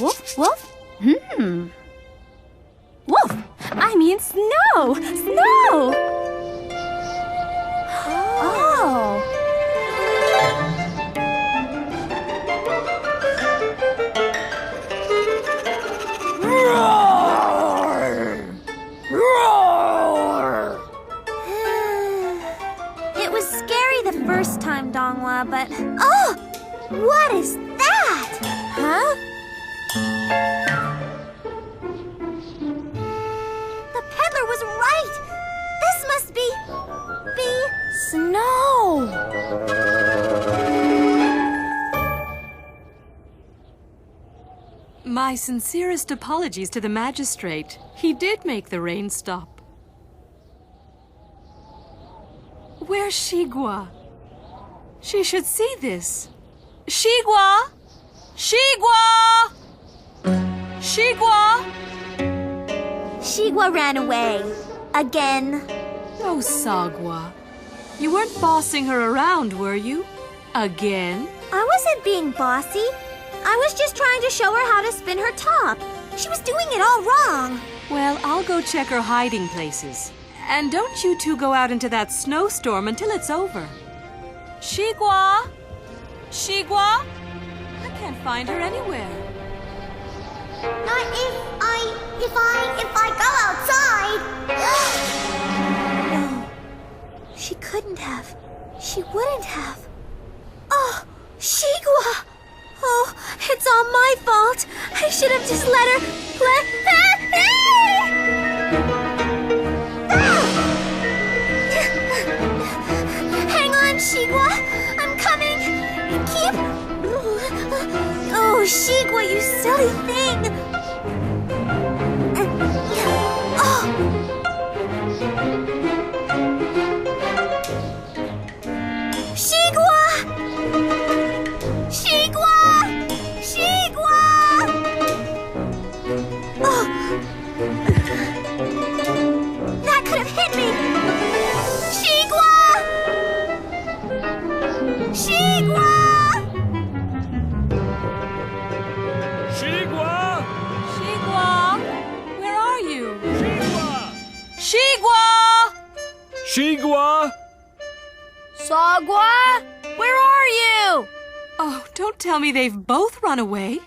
Woof, woof. Woof! I mean snow! Snow! Oh! It was scary the first time, Dongwa, but... Oh! What is that? Huh? The peddler was right! This must be Snow! My sincerest apologies to the magistrate. He did make the rain stop. Where's Sheegwa? She should see this. Sheegwa! Sheegwa! Sheegwa! Sheegwa ran away. Again. Oh, Sagwa. You weren't bossing her around, were you? Again? I wasn't being bossy. I was just trying to show her how to spin her top. She was doing it all wrong. Well, I'll go check her hiding places. And don't you two go out into that snowstorm until it's over. Sheegwa! Sheegwa! I can't find her anywhere. Not if I go outside. No. She couldn't have. She wouldn't have. Oh, Sheegwa! Oh, it's all my fault. I should have just let her play. Hang on, Sheegwa. I'm coming. Keep. Oh, Sheegwa, you silly thing. Oh. Sheegwa! Sheegwa! Sheegwa! Oh. That could have hit me. Sheegwa! Sheegwa! Sheegwa! Sheegwa! Where are you? Sheegwa! Sheegwa! Sheegwa! Sagwa! Where are you? Oh, don't tell me they've both run away.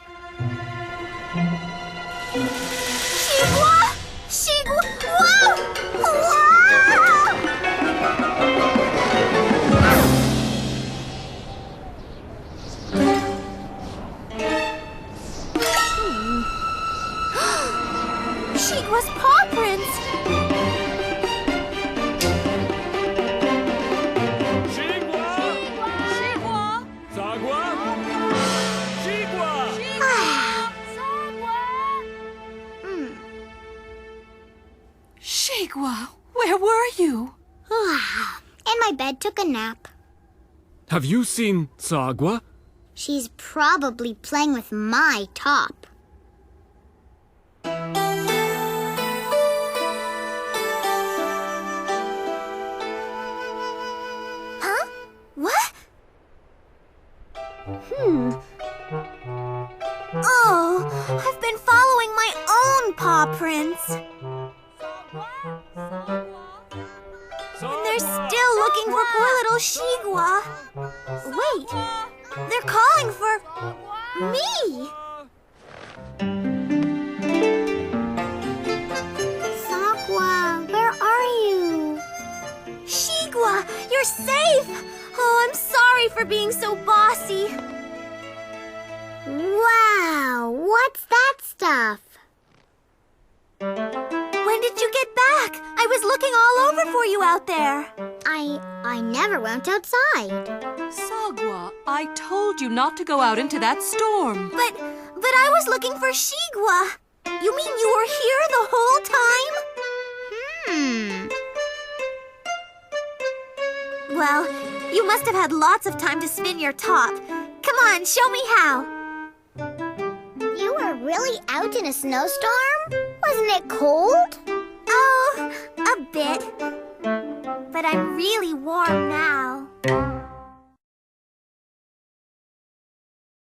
Sheegwa! Sheegwa! Whoa! Sheegwa's paw prints! Sheegwa! Sheegwa! Sagwa! Sheegwa! Sheegwa, where were you? In my bed, took a nap. Have you seen Sagwa? She's probably playing with my top. Huh? What? Oh, I've been following my own paw prints. And they're still looking for poor little Sheegwa. Wait, they're calling for me. Sagwa, where are you? Sheegwa, you're safe. Oh, I'm sorry for being so bossy. Wow, what's that stuff? When did you get back? I was looking all over for you out there. I never went outside. Sagwa, I told you not to go out into that storm. But I was looking for Sheegwa. You mean you were here the whole time? Well, you must have had lots of time to spin your top. Come on, show me how. You were really out in a snowstorm? Wasn't it cold? Oh, a bit. But I'm really warm now.